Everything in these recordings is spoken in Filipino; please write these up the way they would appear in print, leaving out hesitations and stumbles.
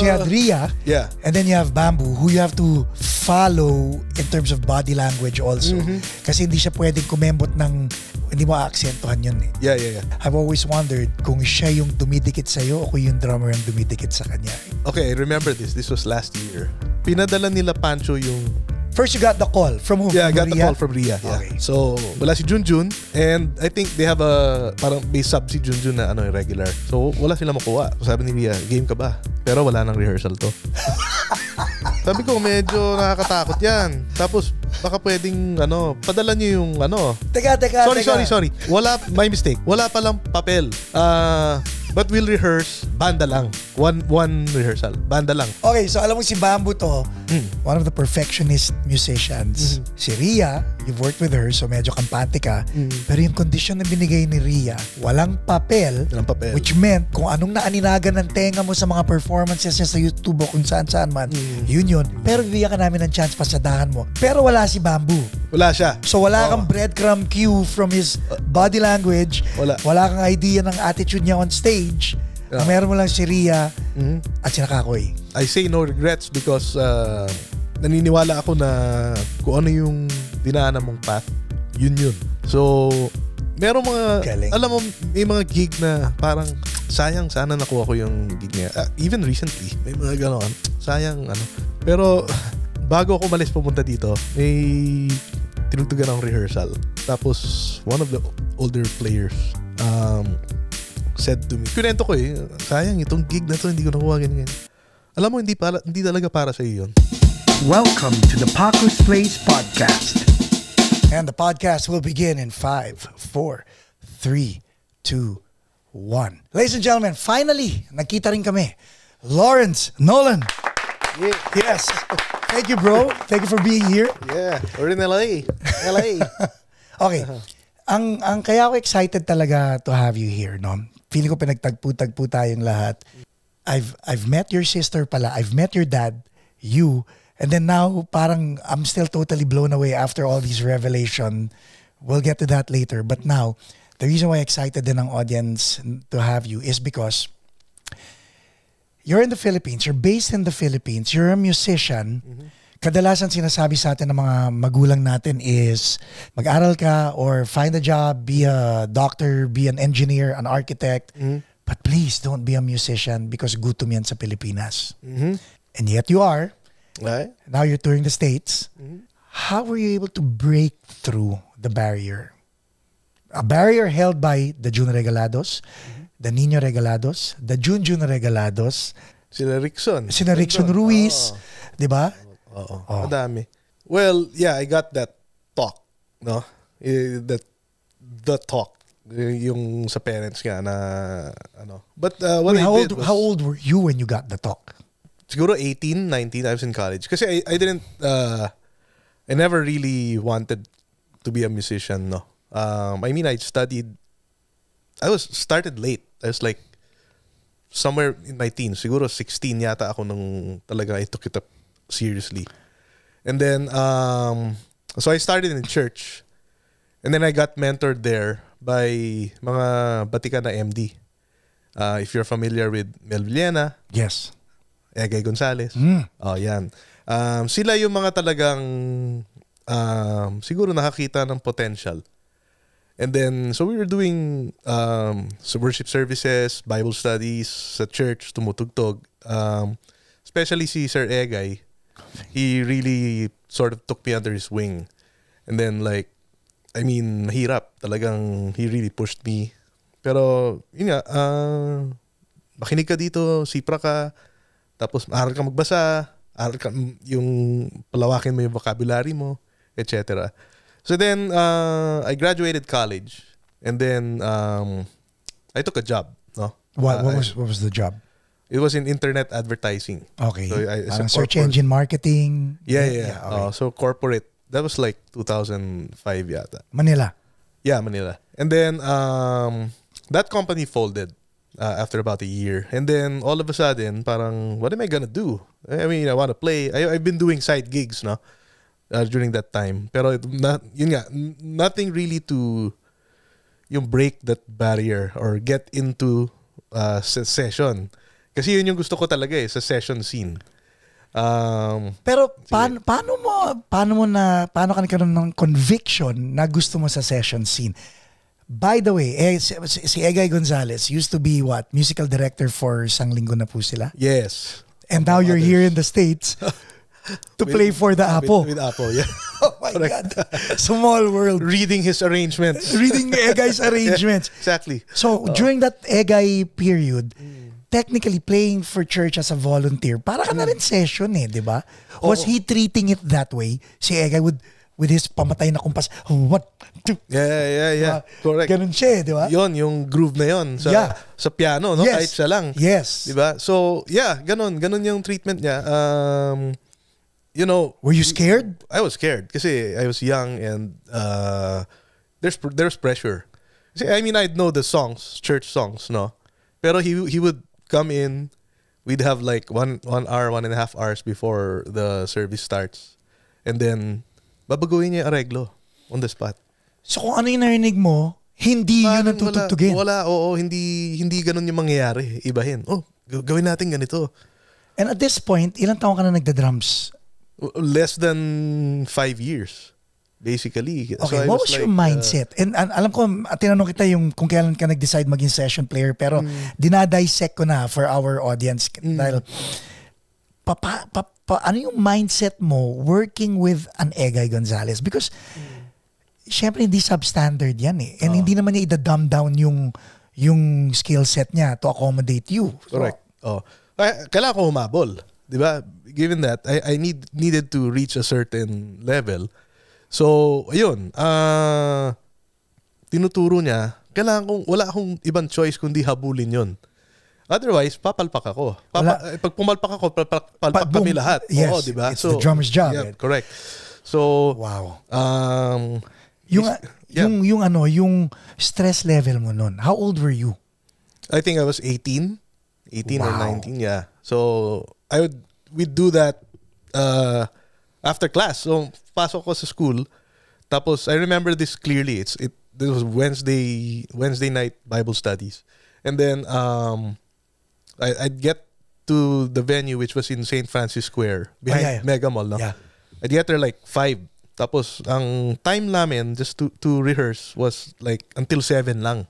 So you have Ria, and then you have Bamboo, who you have to follow in terms of body language also. Kasi hindi siya pwedeng kumembot ng, hindi mo aaksentuhan yun eh. Yeah. I've always wondered kung siya yung dumidikit sa'yo o kung yung drummer yung dumidikit sa kanya. Okay, I remember this. This was last year. Pinadala nila Pancho yung... First you got the call from who? Yeah, I got Ria? the call from Ria. Yeah. Okay. So, wala si Junjun, and I think they have a parang may sub si Junjun na regular. So, wala sila makuha. So, sabi ni Ria, game ka ba? Pero wala nang rehearsal to. Sabi ko, medyo nakakatakot yan. Tapos, baka pwedeng, padala niyo yung, Teka. Sorry. Wala, my mistake. Wala palang papel. But we'll rehearse, banda lang. One rehearsal, banda lang. Okay, so alam mo si Bamboo to, one of the perfectionist musicians. Si Ria, you've worked with her, so medyo kampante ka. Pero yung kondisyon na binigay ni Ria, walang papel, which meant kung anong naaninagan ng tenga mo sa mga performances niya sa YouTube o kung saan man, yun. Pero bibigyan ka namin ng chance pasadahan mo. Pero wala si Bamboo. Wala siya. So wala kang breadcrumb cue from his body language. Wala kang idea ng attitude niya on stage. Ang meron mo lang si Ria at si Nakakoy. I say no regrets because naniniwala ako na kung ano yung dinaanan mong path, yun. So, meron mga, galing. Alam mo, may mga gig na parang sayang, sana nakuha ko yung gig niya. Even recently, may mga gano'n. Sayang, Pero, bago ako umalis pumunta dito, may tinugtugan akong rehearsal. Tapos, one of the older players said to me, kunento ko sayang itong gig na to, hindi ko nakuha ganyan. Alam mo, hindi talaga para sa iyo yun. Welcome to the Paco's Place Podcast. And the podcast will begin in 5, 4, 3, 2, 1. Ladies and gentlemen, finally, nagkita rin kami. Lawrence Nolan. Yeah. Yes. Thank you, bro. Thank you for being here. Yeah. We're in LA. Okay. Ang kaya ako excited talaga to have you here, no? Feeling ko pinagtagpo-tagpo tayong lahat. I've met your sister pala. I've met your dad, you, and then now parang I'm still totally blown away after all these revelation. We'll get to that later. But now, the reason why excited din ang audience to have you is because you're in the Philippines. You're based in the Philippines. You're a musician. Kadalasan sinasabi sa atin ng mga magulang natin is mag-aral ka or find a job, be a doctor, be an engineer, an architect. But please don't be a musician because gutom yan sa Pilipinas. And yet you are. Right. Now you're touring the States. How were you able to break through the barrier? A barrier held by the Jun Regalados, the Nino Regalados, the Junjun Regalados, sina Rickson Ruiz, di ba? Oo. Madami. Well, yeah, I got that talk, no? The talk yung sa parents nga na But what I did was, how old were you when you got the talk? Siguro 18, 19, I was in college. Kasi I didn't I never really wanted to be a musician, no. I mean, I started late. I was like somewhere in my teens. Siguro 16 yata ako nung talaga I took it up seriously. And then so I started in church, and then I got mentored there by mga batikan na MD. If you're familiar with Mel Villena, yes, Egay Gonzalez, yan. Sila yung mga talagang siguro nakakita ng potential. And then so we were doing worship services, Bible studies sa church, tumutugtog. Especially si Sir Egay, he really sort of took me under his wing. And then mahirap. Talagang he really pushed me. Pero, yun nga, makinig ka dito, sipra ka, tapos aral ka magbasa, aral ka yung palawakin mo yung vocabulary mo, etc. So then, I graduated college. And then, I took a job. No? What was the job? It was in internet advertising. Okay. So search engine marketing. Yeah. Okay. So corporate. That was like 2005 yata. Manila. Yeah, Manila. And then that company folded after about a year. And then all of a sudden, parang, what am I gonna do? I mean, I want to play. I've been doing side gigs, no? During that time. Pero yun nga, nothing really to yung break that barrier or get into session. Kasi yun yung gusto ko talaga sa session scene. Pero paano ka nagkaroon ng conviction na gusto mo sa session scene? By the way, si Egay Gonzalez used to be musical director for Sang Linggo na po sila. Yes. And now you're here in the States to play for the Apo. With Apo, yeah. Oh my God. Small world. Reading his arrangements. Reading Egay's arrangements. Exactly. So, during that Egay period, technically playing for church as a volunteer, para ka na rin session di ba? Was he treating it that way? Si Egay with his pamatay na kumpas, 1, 2. Yeah. Correct. Ganun siya di ba? Yon, yung groove na yon sa piano, no? Yes. Kahit siya lang. Yes. Di ba? So, ganun yung treatment niya. Were you scared? I was scared kasi I was young and there's pressure. Kasi, I mean, I'd know the songs, church songs, no? Pero he would come in, we'd have like 1 hour, 1.5 hours before the service starts. And then, babaguhin niya yung areglo on the spot. So kung ano yung narinig mo, hindi yun ang tutugtugin? Wala, hindi ganun yung mangyayari. Ibahin. Gawin natin ganito. And at this point, ilang taon ka na nagda-drums? Less than 5 years. Basically. Okay, So what was your mindset? And alam ko, tinanong kita yung kung kailan ka nag-decide maging session player, pero dinadissect ko na for our audience. Dahil, ano yung mindset mo working with an Egay Gonzalez? Because, syempre hindi substandard yan And hindi naman niya i-dumb down yung skill set niya to accommodate you. Correct. Kailangan ko humabol. Diba? Given that, I needed to reach a certain level. So, ayun. Tinuturo niya, wala akong ibang choice kundi habulin yon. Otherwise, papalpak ako. Pag pumalpak ako, palpak kami lahat. Yes, diba? It's the drummer's job. Yeah, correct. So, wow. Yung stress level mo nun, how old were you? I think I was 18 or 19, yeah. So, we'd do that after class. So, pasok ko sa school. Tapos, I remember this clearly. This was Wednesday night Bible studies. And then, I'd get to the venue, which was in St. Francis Square, behind Mega Mall. No? Yeah. I'd get there like 5. Tapos, ang time namin just to rehearse was like until 7 lang.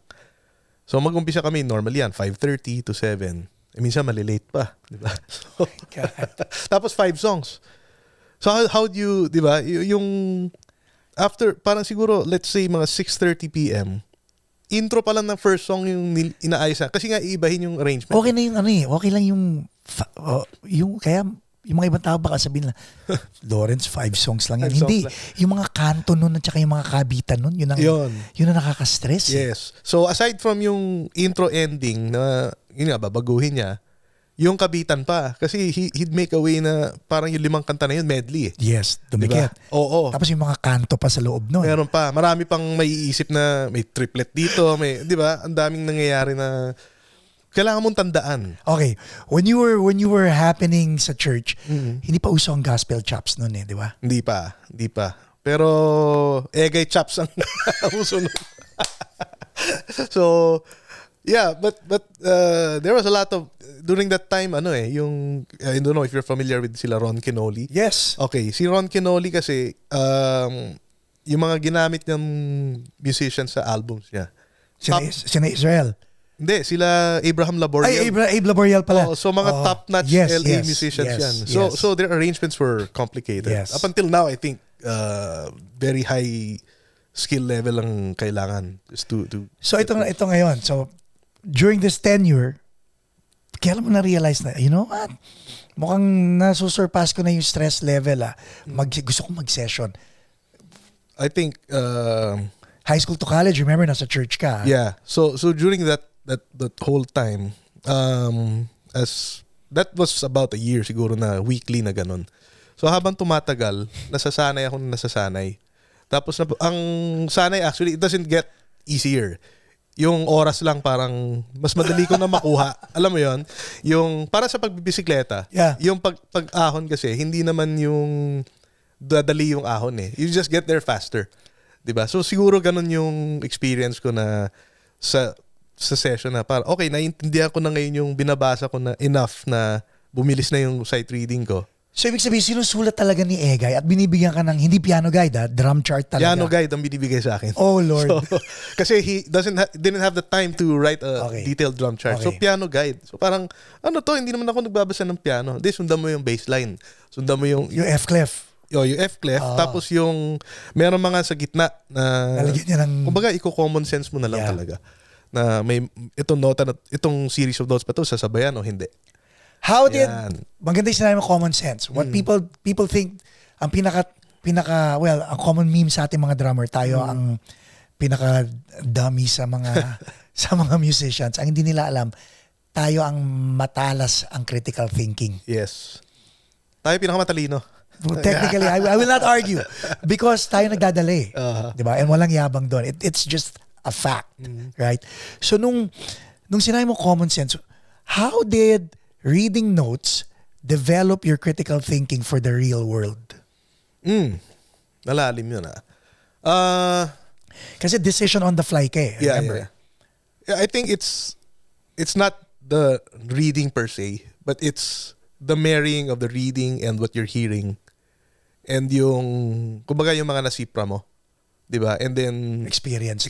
So, mag-umpisa kami normally yan, 5:30 to 7. Minsan malilate pa, di ba? So, tapos 5 songs. So how do you, di ba, yung after, parang siguro, let's say mga 6:30 p.m., intro pa lang ng first song yung inaayos na. Kasi nga, iibahin yung arrangement. Okay na yung okay lang kaya yung mga ibang tao baka sabihin na, Lawrence, 5 songs lang yan. Hindi. Yung mga kanto nun at saka yung mga kabitan nun, yun ang nakaka-stress. Yes. So aside from yung intro ending na, yun nga, babaguhin niya, yung kabitan pa. Kasi he'd make a way na parang yung 5 kanta na yun, medley. Yes, dumikit. Diba? Oo. Tapos yung mga kanto pa sa loob nun. Meron pa. Marami pang maiisip na may triplet dito. Di ba? Ang daming nangyayari na kailangan mong tandaan. Okay. When you were happening sa church, hindi pa uso ang gospel chops nun di ba? Hindi pa. Pero Egay chops ang uso nun. So, yeah, but there was a lot of during that time yung I don't know if you're familiar with sila Ron Quinoli. Yes. Okay, si Ron Quinoli kasi yung mga ginamit ng musicians sa albums niya. Sina Israel. Hindi, sila Abraham Laboriel. Abe Laboriel pala. So mga top-notch LA musicians yan. So their arrangements were complicated. Yes. Up until now, I think very high skill level ang kailangan is to So ito ngayon. So during this tenure, kailan mo na-realize na, you know what? Mukhang nasusurpass ko na yung stress level. Gusto kong mag-session. I think high school to college, remember, nasa church ka. Yeah. So during that whole time, as that was about a year siguro na weekly na ganun. So habang tumatagal, nasasanay ako na nasasanay. Tapos ang sanay actually, it doesn't get easier. Yung oras lang parang mas madali ko na makuha. Alam mo yon, yung para sa pagbibisikleta, yung pag-ahon kasi hindi naman yung dadali yung ahon You just get there faster. 'Di ba? So siguro ganun yung experience ko na sa sa session na para okay, naiintindihan ko na ngayon yung binabasa ko na enough na bumilis na yung sight reading ko. So, ibig sabihin, sinusulat talaga ni Egay at binibigyan ka ng, hindi piano guide, drum chart talaga. Piano guide ang binibigay sa akin. Oh, Lord. So, kasi he didn't have the time to write a detailed drum chart. Okay. So, piano guide. So, parang, hindi naman ako nagbabasa ng piano. Hindi, sundan mo yung bassline. Sundan mo yung F-clef. yung F-clef. Tapos yung, meron mga sa gitna na, nalagyan niya ng, kumbaga, common sense mo na lang talaga. Na may, itong series of notes pa to, sasabayan o hindi. How did, maganda yung sinabi mo, common sense. What people think, ang well, ang common meme sa ating mga drummer, tayo ang pinaka-dummy sa mga sa mga musicians. Ang hindi nila alam, tayo ang matalas ang critical thinking. Yes. Tayo pinakamatalino. Technically, I will not argue. Because tayo nagdadali. Diba? And walang yabang doon. It's just a fact. Right? So, nung sinabi mo common sense, how did reading notes develop your critical thinking for the real world? Nalalim yun Kasi decision on the fly ka eh. Remember? Yeah, I think it's not the reading per se, but it's the marrying of the reading and what you're hearing. And yung, kumbaga yung mga nasipra mo. Diba? And then, experience.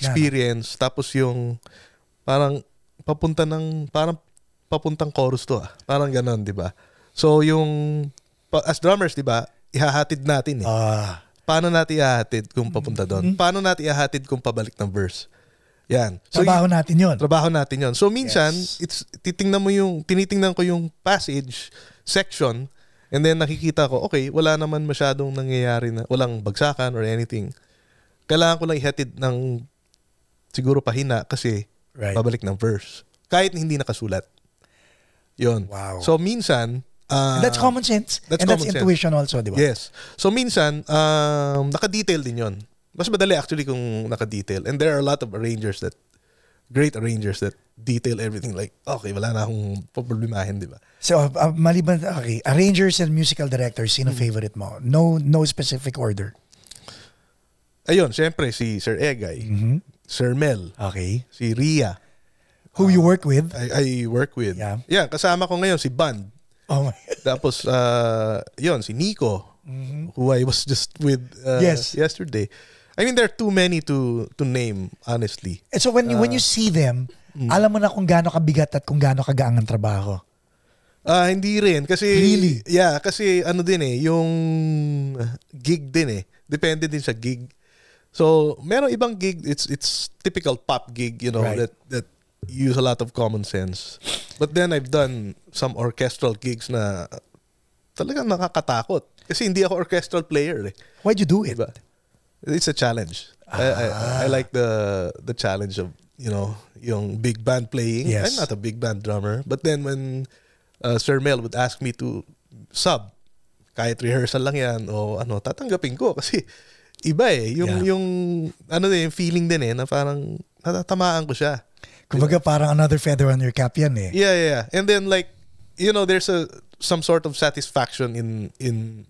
Tapos yung, parang papuntang chorus to Parang ganon, di ba? So, yung, as drummers, di ba, ihahatid natin Paano natin ihahatid kung papunta doon? Paano natin ihahatid kung pabalik ng verse? Yan. So, Trabaho natin yun. So, minsan, tinitingnan ko yung passage, section, and then nakikita ko, okay, wala naman masyadong nangyayari na, walang bagsakan or anything. Kailangan ko lang ihatid ng, siguro pahina kasi pabalik ng verse. Kahit hindi nakasulat. Yun. Wow. So, minsan, that's common sense. That's intuition also, di ba? Yes. So, minsan, naka-detail din yun. Mas madali actually kung naka-detail. And there are a lot of great arrangers that detail everything like, okay, wala na akong problemahin, di ba? So, maliban, arrangers and musical directors, sino favorite mo? No specific order. Ayun, syempre, si Sir Egay, Sir Mel, si Ria. Who you work with? I work with. Yeah, kasama ko ngayon si Band. Oh my. Tapos, si Nico, who I was just with yesterday. I mean, there are too many to name, honestly. And so when you see them, alam mo na kung gaano kabigat at kung gaano kagaang ang trabaho. Hindi rin. Kasi, really? Yeah, kasi yung gig din Depende din sa gig. So, meron ibang gig, it's typical pop gig, that use a lot of common sense. But then I've done some orchestral gigs na talagang nakakatakot. Kasi hindi ako orchestral player Why'd you do it? Diba? It's a challenge. I like the challenge of, yung big band playing. Yes. I'm not a big band drummer. But then when Sir Mel would ask me to sub, kahit rehearsal lang yan, o tatanggapin ko. Kasi iba yung feeling din na parang natatamaan ko siya. Kumbaga parang another feather on your cap yan Yeah. And then there's some sort of satisfaction in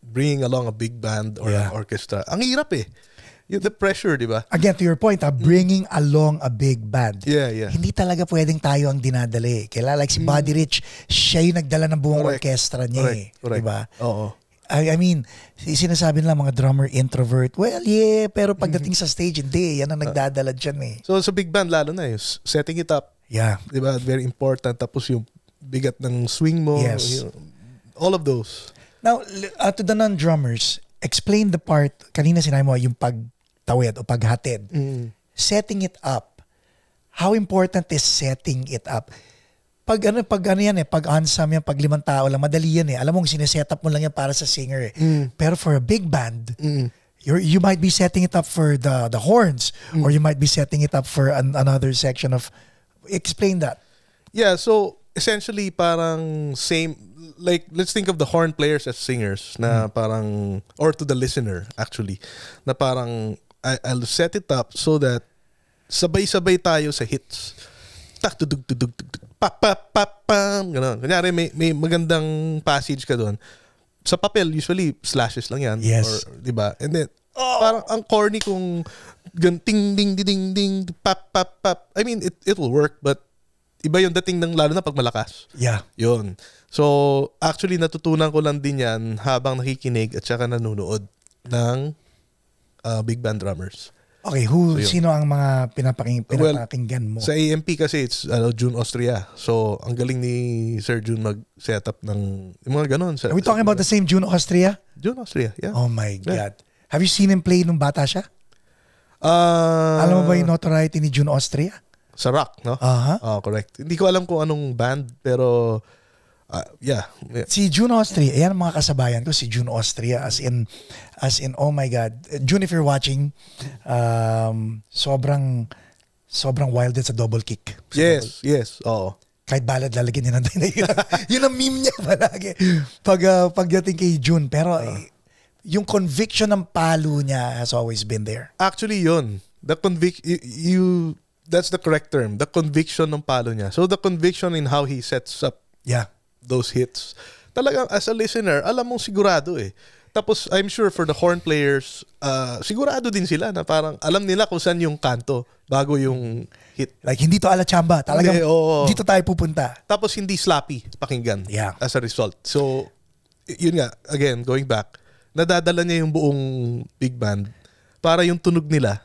bringing along a big band or an orchestra. Ang hirap the pressure, di ba? Again, to your point, bringing along a big band. Yeah. Hindi talaga pwedeng tayo ang dinadali. Kaya like si Buddy Rich, siya yung nagdala ng buong orchestra niya Correct. Diba? Oo. I mean, sinasabi nila mga drummer introvert. Well, pero pagdating sa stage, hindi. Yan ang nagdadala dyan So sa big band, lalo na setting it up. Yeah. Diba? Very important. Tapos yung bigat ng swing mo. Yes. All of those. Now, to the non-drummers, explain the part, kanina sinabi mo, yung pagtawid o paghatid. Setting it up. How important is setting it up? Pag ansam yan, pag 5 tao lang, madali yan Alam mo, sineset up mo lang yan para sa singer Pero for a big band, you might be setting it up for the horns or you might be setting it up for another section of... Explain that. Yeah, so essentially parang same, like let's think of the horn players as singers na parang, or to the listener actually, na parang I'll set it up so that sabay-sabay tayo sa hits. Tak tudug tudug tudug pap pap pap pam gano'n. Kunyari may magandang passage ka doon. Sa papel usually slashes lang yan, yes. or 'di ba? And then Parang ang corny kung ting ding ding ding pap pap pap. I mean, it will work, but iba yung dating ng lalo na pag malakas. Yeah. Yun. So, actually, natutunan ko lang din yan habang nakikinig at saka nanonood ng big band drummers. Okay, sino ang mga pinapakinggan mo? Sa AMP kasi it's June Austria. So, ang galing ni Sir June mag-setup ng yung mga ganun. Are we talking about the same June Austria? June Austria, yeah. Oh my God. Have you seen him play nung bata siya? Uh, Alam mo ba yung notoriety ni June Austria? Sa rock, no? Uh-huh. Correct. Hindi ko alam kung anong band, pero yeah. Si June Austria, yan ang mga kasabayan ko, si June Austria, as in, oh my God. June, if you're watching, sobrang wild din sa double kick. Yes, oo. Kahit balad lalagyan niya ng yun ang meme niya palagi. Pagdating kay June. Pero yung conviction ng palo niya has always been there. Actually, yun. The that's the correct term. The conviction ng palo niya. So the conviction in how he sets up those hits. Talagang as a listener, alam mong sigurado eh. Tapos I'm sure for the horn players, sigurado din sila na parang alam nila kung saan yung kanto bago yung hit. Like hindi to ala chamba. Talagang dito tayo pupunta. Tapos hindi sloppy pakinggan as a result. So yun nga, again, going back, nadadala niya yung buong big band para yung tunog nila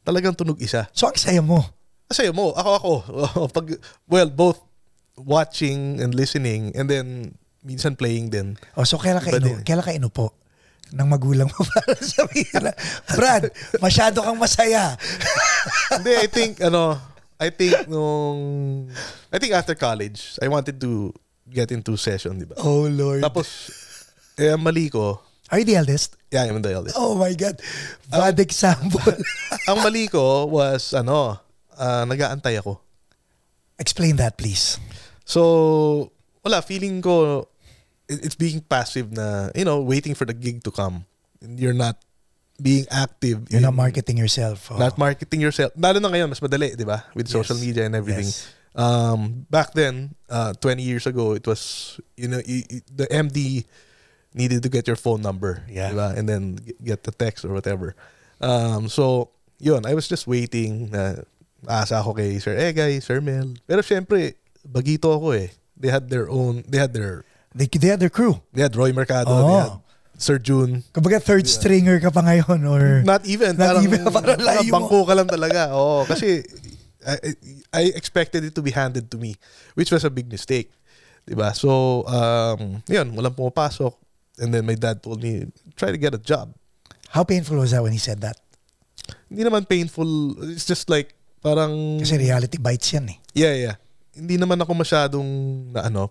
talagang tunog isa. So ang saya mo? Saya mo. Ako. Both watching and listening and then minsan playing din. So kailan ka inupo ng magulang mo para sabihin na, Brad, masyado kang masaya. Hindi, I think after college, I wanted to get into session, di ba? Oh Lord. Tapos, mali ko. Are you the eldest? Yeah, I'm the eldest. Oh my God. Bad example. Ang mali ko was, nag-aantay ako. Explain that, please. So, feeling ko, it's being passive na, waiting for the gig to come. You're not being active. You're not marketing yourself. Not marketing yourself. Lalo na ngayon, mas madali, di ba? With social media and everything. Yes. Back then, 20 years ago, it was, the MD needed to get your phone number. Yeah. Diba? And then get the text or whatever. So, yun, I was just waiting na asa ako kay Sir Egay, Sir Mel. Pero syempre, bagito ako eh. They had their crew. They had Roy Mercado. They had Sir June. Kumbaga third stringer ka pa ngayon or... Not even. Parang layo mo. Bangko ka lang talaga. Kasi I expected it to be handed to me, which was a big mistake. Diba? So, yun, walang pumapasok. And then my dad told me, try to get a job. How painful was that when he said that? Hindi naman painful. It's just like, parang... Kasi reality bites yan eh. Yeah. Hindi naman ako masyadong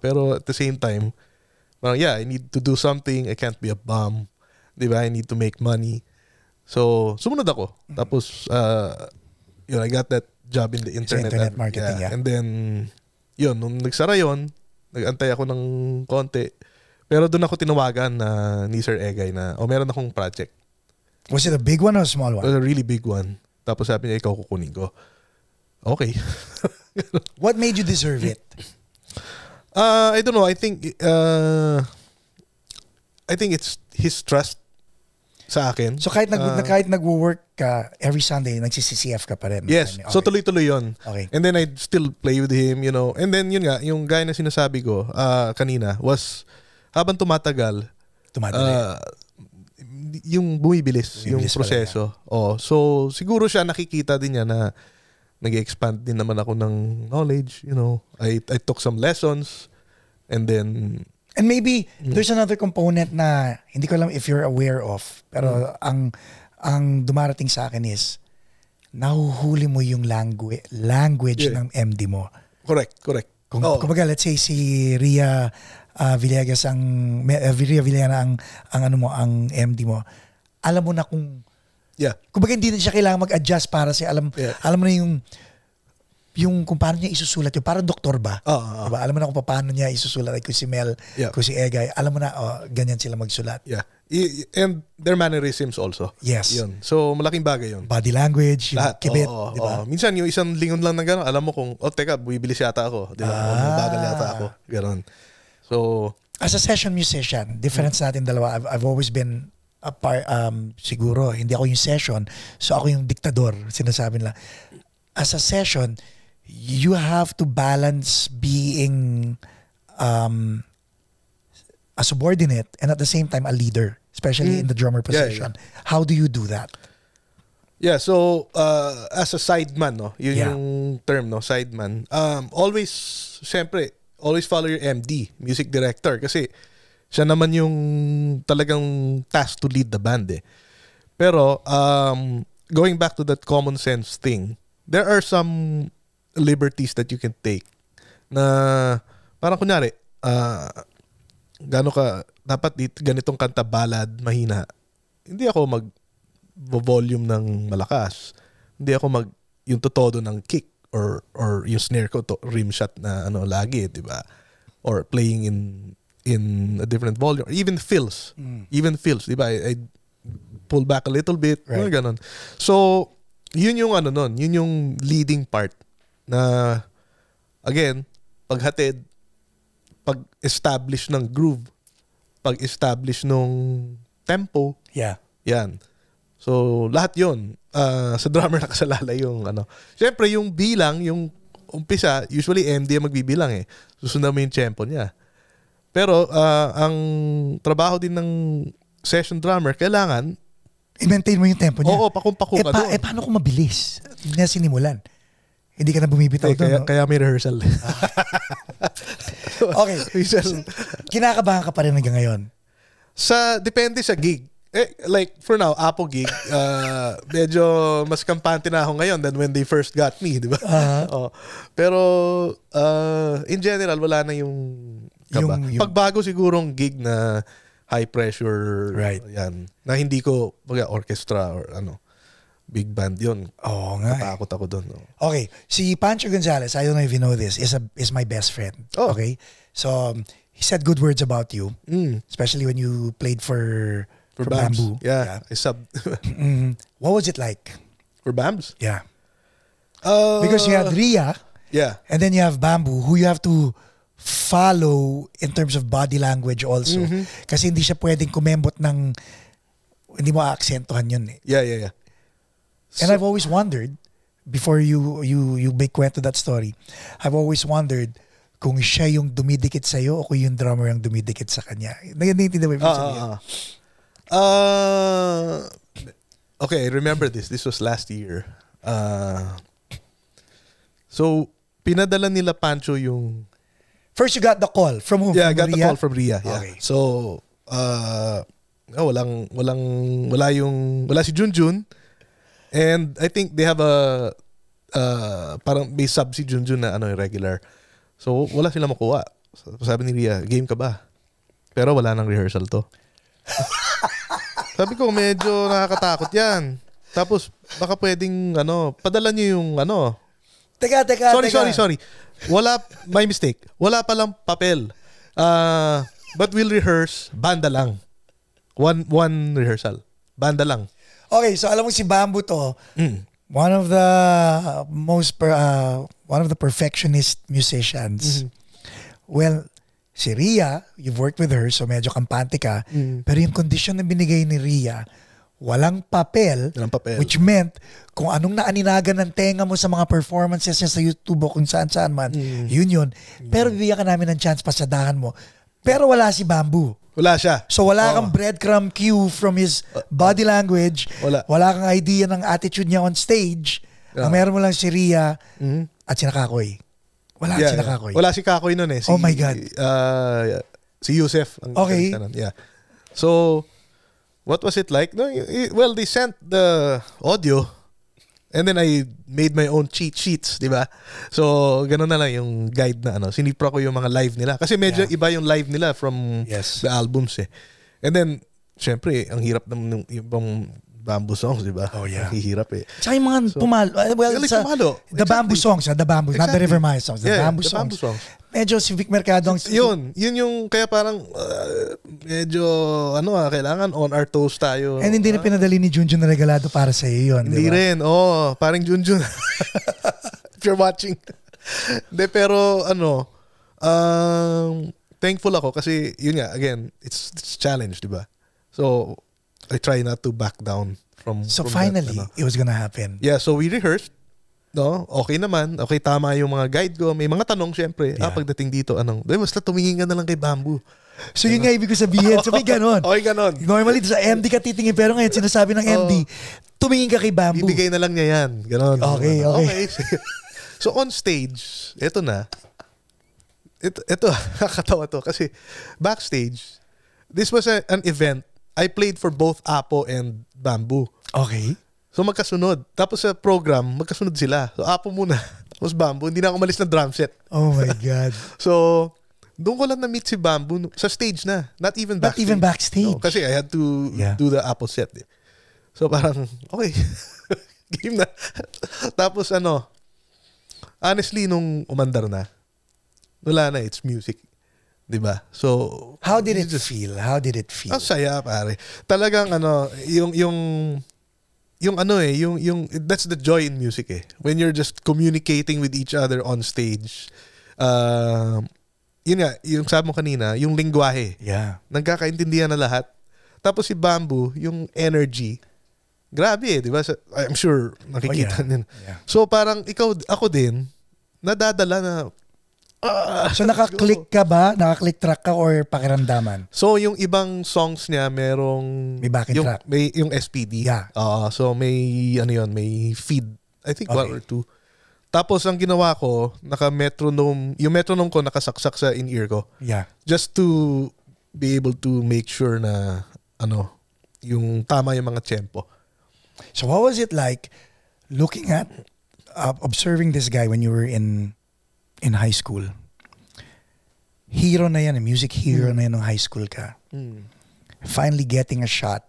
pero at the same time, parang I need to do something. I can't be a bum. Diba? I need to make money. So, sumunod ako. Tapos, I got that job in the internet. Sa internet marketing, yeah. And then, nung nagsara yun, nag-antay ako ng konti. Pero doon ako tinawagan ni Sir Egay na, meron akong project. Was it a big one or a small one? It was a really big one. Tapos sabi niya, ikaw kukunin ko. Okay. What made you deserve it? I don't know. I think it's his trust sa akin. So kahit nagwo-work ka every Sunday, nagsi-CCF ka pa rin? Yes. Okay. So tuloy-tuloy yun. Okay. And then I'd still play with him, And then yun nga, yung guy na sinasabi ko kanina was habang tumatagal, yung bumibilis yung proseso. So siguro siya nakikita din niya na nag-expand din naman ako ng knowledge, I took some lessons and then maybe there's another component na hindi ko alam if you're aware of, pero ang dumarating sa akin is nahuhuli mo yung language ng MD mo. Correct. Kumbaga, let's say si Ria Villegas Ria Villana ang MD mo. Alam mo na kung kumbaga hindi na siya kailangan mag-adjust para alam mo na yung kung paano niya isusulat yun. Parang doktor ba? Diba? Alam mo na kung paano niya isusulat. Like kung si Mel, kung si Egay, alam mo na, ganyan sila magsulat. Yeah. And their mannerisms also. Yes. Yun. So, malaking bagay yun. Body language, yung kibit. Diba? Minsan, yung isang lingon lang na gano'n, alam mo kung, teka, bumibilis yata ako. Diba? Bagal yata ako. Gano'n. So, as a session musician, difference natin dalawa. I've always been siguro, hindi ako yung session, so ako yung diktador, sinasabi nila. As a session, you have to balance being a subordinate and at the same time a leader, especially in the drummer position. How do you do that? Yeah, so as a sideman, no, yun Yeah. yung term, no, sideman. Always, syempre, always follow your MD, music director, kasi siya naman yung talagang tasked to lead the band eh. Pero going back to that common sense thing, there are some liberties that you can take na parang kunyari, dapat ganitong kanta ballad, mahina. Hindi ako mag-volume ng malakas. Hindi ako yung totodo ng kick or yung snare ko to rim shot na lagi, 'di ba? Or playing in a different volume, or even fills. Even fills, 'di ba? I pull back a little bit, Right. Ganon. So, yun yung yun yung leading part na again, paghatid, pag-establish ng groove, pag-establish nung tempo, Yeah. yan. So, lahat yun. Sa drummer nakasalala yung Siyempre, yung bilang, yung umpisa, usually MD ang magbibilang eh. Susundan mo yung tempo niya. Pero, ang trabaho din ng session drummer, kailangan I-maintain mo yung tempo niya. oo, pakumpako ka doon. Paano kung mabilis? Hindi na sinimulan. Hindi ka na bumibitaw doon. Kaya may rehearsal. Okay. Kinakabahan ka pa rin hanggang ngayon. Depende sa gig. Like, for now, Apo gig, medyo mas kampante na ako ngayon than when they first got me, di ba? Oh. Pero, in general, wala na yung kaba. Yung Pagbago sigurong gig na high pressure, Right. yan, na hindi ko, orchestra or big band yun. Oo nga. Natakot ako doon. No? Okay, si Pancho Gonzalez, I don't know if you know this, is my best friend. Oh. Okay? So, he said good words about you, especially when you played for Bams. Bamboo. Yeah. I subbed. What was it like? For Bams? Yeah. Because you had Ria, Yeah. and then you have Bamboo, who you have to follow in terms of body language also. Kasi hindi siya pwedeng kumembot ng, hindi mo aaksentuhan yun eh. Yeah. And I've always wondered, before you make kwento that story, I've always wondered kung siya yung dumidikit sa'yo o kung yung drummer yung dumidikit sa kanya. Naiintindihan mo yung sabihin? Okay, remember this. This was last year. So, pinadala nila Pancho yung... First, you got the call. From whom? Yeah, I From got the Ria? call from Ria. Yeah. Okay. So, wala si Junjun. And I think they have parang may sub si Junjun na regular. So, wala sila makuha. So, sabi ni Ria, game ka ba? Pero wala nang rehearsal to. Sabi ko, medyo nakakatakot yan. Tapos, baka pwedeng, padala niyo yung, Teka. Sorry. My mistake. Wala palang papel. But we'll rehearse, banda lang. One rehearsal. Banda lang. Okay, so alam mo si Bamboo to, one of the perfectionist musicians. Well, si Ria, you've worked with her, so medyo kampante ka. Pero yung condition na binigay ni Ria, walang papel, which meant kung anong naaninagan ng tenga mo sa mga performances niya sa YouTube o kung saan-saan man, yun. Pero bibigyan ka namin ng chance pasadahan mo. Pero wala si Bamboo. Wala siya. So wala kang breadcrumb cue from his body language. Wala kang idea ng attitude niya on stage. Ang meron mo lang si Ria at si Nakakoy. Wala si Nakakoy. Wala si Kakoy nun eh. Oh my God. Si Yusef. Okay. Yeah. So, what was it like? No, well, they sent the audio and then I made my own cheat sheets, di ba? So, ganun na lang yung guide na sinipra ko yung mga live nila. Kasi medyo iba yung live nila from the albums eh. And then, syempre, ang hirap ng ibang Bamboo songs, di ba? Oh, yeah. Ang hihirap eh. Tsaka yung mga pumalo. Well, pumalo. The Bamboo songs, the Bamboo, not the River Maya songs. The Bamboo the songs. Bamboo songs. Medyo si Vic Mercado ang... Yun yung, kaya parang, medyo, kailangan on our toes tayo. And hindi na pinadali ni Junjun na regalado para sa iyo yun, Hindi diba? rin, parang Junjun. If you're watching. De, pero, thankful ako kasi, yun nga, again, it's challenge, di ba? So, I try not to back down from So from finally, that, ano. it was gonna happen. Yeah, so we rehearsed. No, okay naman. Okay, tama yung mga guide ko. May mga tanong syempre. Yeah. Pagdating dito, basta tumingin ka na lang kay Bamboo. So yun nga ibig ko sabihin. So may ganon. Okay, ganon. Normally sa MD ka titingin, pero ngayon sinasabi ng MD, tumingin ka kay Bamboo. Bibigay na lang niya yan. Ganon. Okay. So on stage, ito na. Ito nakakatawa to. Kasi backstage, this was an event. I played for both Apo and Bamboo. Okay. So magkasunod. Tapos sa program, magkasunod sila. So Apo muna. Tapos Bamboo. Hindi na ako umalis ng drum set. Oh my God. So, doon ko lang na-meet si Bamboo sa stage na. Not even Not backstage. even backstage. No, kasi I had to do the Apo set. Eh. So parang, okay. Game na. Tapos honestly, nung umandar na, wala na, it's music. Diba? So, how did it feel? How did it feel? Ang saya, pare. Talagang yung that's the joy in music eh. When you're just communicating with each other on stage. Yun nga, yung sabi mo kanina, yung lingwahe. Yeah. Nagkakaintindihan na lahat. Tapos si Bamboo, yung energy. Grabe eh, di ba? I'm sure nakikita din. Yeah. So parang ako din, nadadala na so naka-click ka ba? Naka-click track ka or pakiramdaman? So yung ibang songs niya merong may backing track. May yung SPD. Yeah. So may may feed. I think one or two. Tapos ang ginawa ko, naka-metronome, yung metronome ko nakasaksak sa in-ear ko. Yeah. Just to be able to make sure na yung tama yung mga tempo. So what was it like looking at observing this guy when you were in high school? Hero na yan, music hero na yan nung high school ka. Finally getting a shot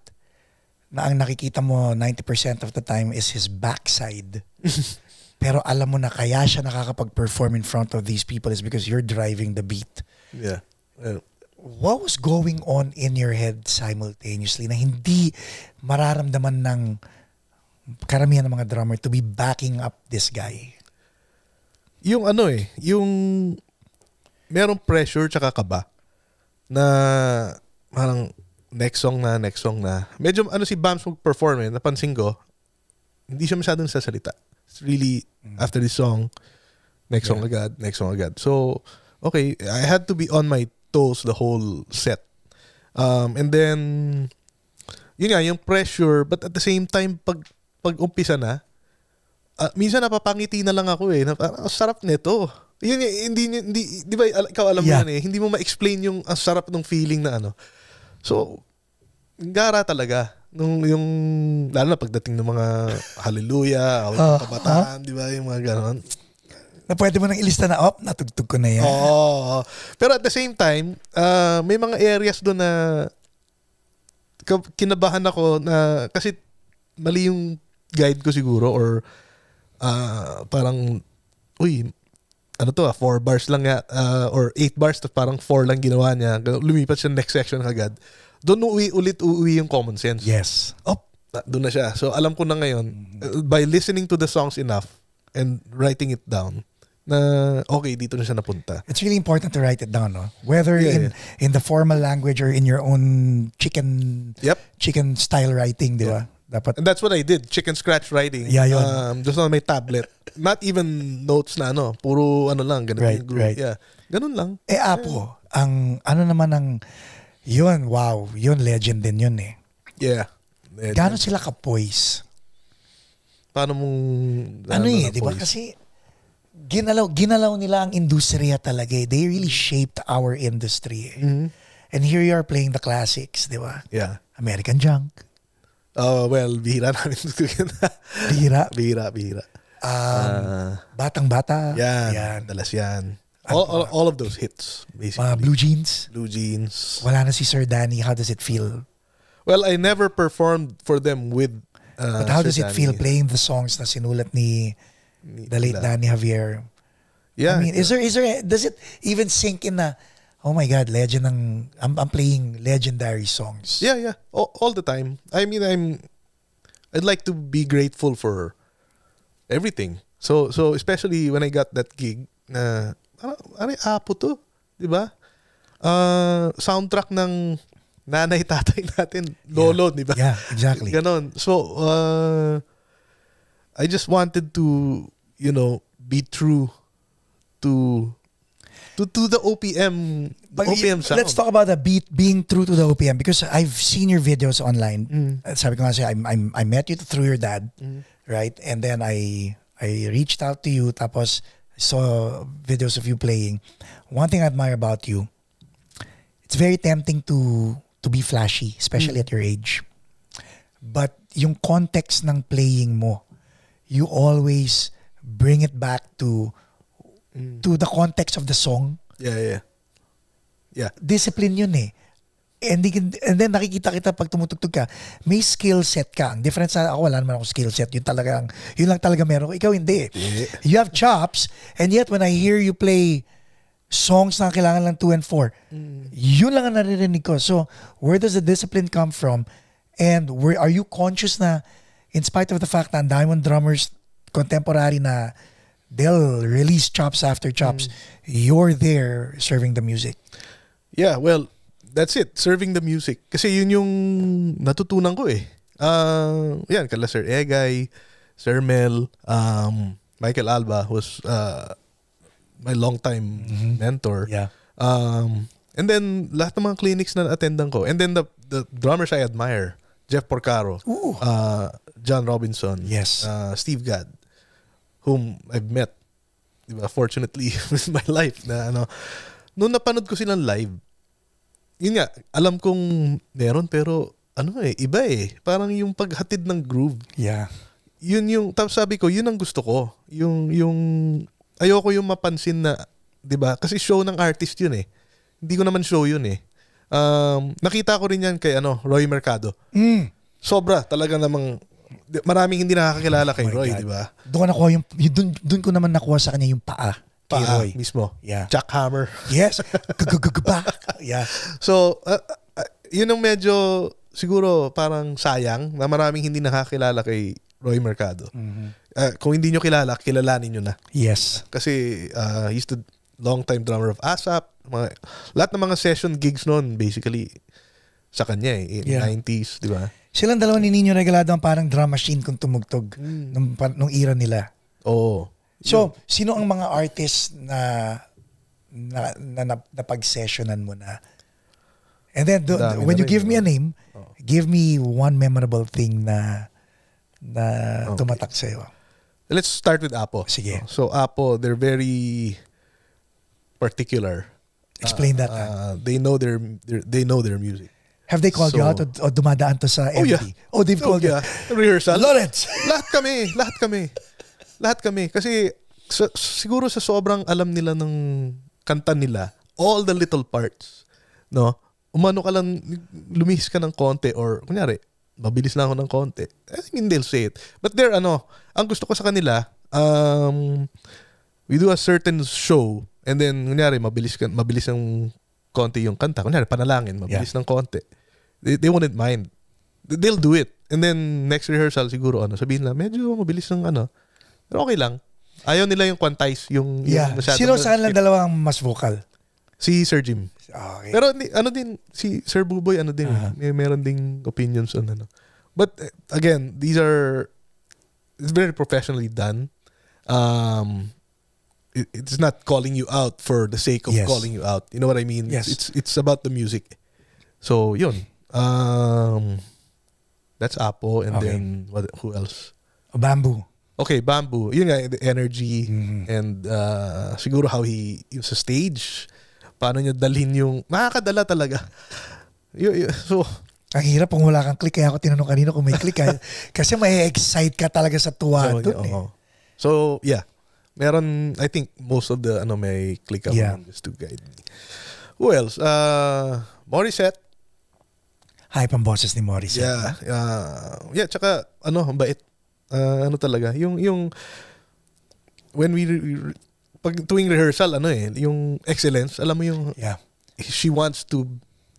na ang nakikita mo 90% of the time is his backside. Pero alam mo na kaya siya nakakapag-perform in front of these people is because you're driving the beat. Yeah. What was going on in your head simultaneously na hindi mararamdaman ng karamihan ng mga drummer to be backing up this guy? Yung yung merong pressure tsaka kaba na parang next song na. Medyo si Bams mag-perform napansin ko, hindi siya masyadong sasalita. It's really, after this song, next song agad. So, okay, I had to be on my toes the whole set. And then, yun nga, yung pressure, but at the same time, pag umpisa na, minsan napapangiti na lang ako na parang sarap nito. Yun, hindi, di ba, ikaw alam mo yan hindi mo ma-explain yung ang sarap ng feeling na So, gara talaga. Yung, lalo na pagdating ng mga hallelujah, awit ng kabataan, di ba, yung mga ganon. Na pwede mo nang ilista na, natugtog ko na yan. Oo. Pero at the same time, may mga areas doon na kinabahan ako na, kasi mali yung guide ko siguro or parang 4 bars lang or 8 bars tapos parang 4 lang ginawa niya, lumipat siya next section agad. Doon uwi yung common sense. Yes. Doon na siya. So alam ko na ngayon by listening to the songs enough and writing it down na okay, dito na siya napunta. It's really important to write it down, no? Whether in the formal language or in your own chicken style writing, di ba? Dapat. And that's what I did. Chicken scratch writing. Yeah, yun. Just on my tablet. Not even notes na puro lang. Ganun yung group. Right. Yeah. Ganun lang. Apo, ang naman ang yun, wow. Yun, legend din yun eh. Yeah. Gano'n sila ka-poise? Paano mong... di ba? Kasi ginalaw nila ang industriya talaga eh. They really shaped our industry eh. Mm-hmm. And here you are playing the classics, di ba? Yeah. American Junk. Well, bihira namin. Bihira. Batang-bata. Yan. Dalas yan. All of those hits, basically. Blue Jeans. Wala na si Sir Danny. How does it feel? Well, I never performed for them with but how does it feel playing the songs na sinulat ni the late Danny Javier? Yeah. I mean, is there does it even sink in na, oh my God, I'm playing legendary songs? Yeah. All the time. I mean, I'd like to be grateful for everything. So especially when I got that gig na Apo to, 'di ba? Soundtrack ng nanay, tatay natin, lolo, di ba? Yeah, exactly. Ganon. So, I just wanted to, be true to the OPM, sound. Let's talk about the being true to the OPM because I've seen your videos online. Sabi ko nga sa'yo, I met you through your dad, right? And then I reached out to you tapos saw videos of you playing. One thing I admire about you, it's very tempting to be flashy, especially at your age. But yung context ng playing mo, you always bring it back to the context of the song. Yeah. Discipline yun eh. And then nakikita kita pag tumutugtog ka, may skill set ka. Ang difference sa ako, wala naman ako skill set. Yun lang talaga meron ko. Ikaw hindi. Yeah. You have chops, and yet when I hear you play songs na kailangan lang 2 and 4, yun lang ang naririnig ko. So, where does the discipline come from? And are you conscious na, in spite of the fact na ang Diamond Drummers contemporary na they'll release chops after chops, you're there serving the music? Yeah, well, that's it. Serving the music. Kasi yun yung natutunan ko eh. Yan, kala Sir Egay, Sir Mel, Michael Alba was my longtime mentor. Yeah. And then, lahat ng mga clinics na attendan ko. And then, the drummers I admire, Jeff Porcaro, John Robinson, Yes. Steve Gadd, whom I've met, diba, fortunately, with my life. Nung napanood ko silang live, yun nga, alam kong meron pero iba eh. Parang yung paghatid ng groove. Yeah. Yun yung, tapos sabi ko, yun ang gusto ko. Yung ayoko yung mapansin na, 'di ba? Kasi show ng artist yun eh. Hindi ko naman show yun eh. Nakita ko rin yan kay Roy Mercado. Sobra talaga namang maraming hindi nakakakilala kay Roy, 'di ba? Doon ko naman nakuha sa kanya yung paa. Kay Roy Mismo. Yeah. Jackhammer. Yes. Yeah. So, yun ang medyo siguro parang sayang na maraming hindi nakakilala kay Roy Mercado. Kung hindi nyo kilala, kilalanin nyo na. Yes. Kasi he's the long-time drummer of ASAP. Lahat ng mga session gigs noon, basically, sa kanya in 90s, di ba? Silang dalawa ni Nino Regalado ang parang drum machine kung tumugtog nung era nila. Oo. So, sino ang mga artists na napag-sessionan mo na? And then, when you give me a name, give me one memorable thing na tumatak sa'yo. Let's start with Apo. Sige. So, Apo, they're very particular. Explain that. They know their music. Have they called you out o dumadaan to sa MT? Yeah. Oh, they've called you. Rehearsal. Lawrence! Lahat kami. Kasi siguro sa sobrang alam nila ng kanta nila, all the little parts, no? Umano ka lang, lumihis ka ng konti or kunyari, mabilis lang ako ng konti. I think they'll say it. But ang gusto ko sa kanila, we do a certain show and then kunyari, mabilis ng konti yung kanta. Kunyari, panalangin, mabilis ng konti. They wouldn't mind. They'll do it. And then, next rehearsal, siguro, sabihin na, medyo mabilis ng pero okay lang. Ayaw nila yung quantize, yung masyadong... Sino sa kanila dalawang mas vocal? Si Sir Jim. Okay. Pero din, si Sir Buboy, din, meron ding opinions on But, again, it's very professionally done. It's not calling you out for the sake of calling you out. You know what I mean? Yes. It's about the music. So, yun. That's Apo and then who else? Bamboo. Okay, Bamboo. Yun nga, the energy and siguro how he sa stage, paano niya dalhin yung nakakadala talaga. So, ang hirap kung wala kang click. Kaya ako tinanong kanina kung may click. Kasi may excite ka talaga sa tuwa doon. So, yeah. Meron, I think most of the may click up just to guide me. Who else? Morissette. Hype ang boses ni Morissette. Yeah, tsaka ang bait. Talaga, yung when pag tuwing rehearsal, yung excellence, alam mo yung she wants to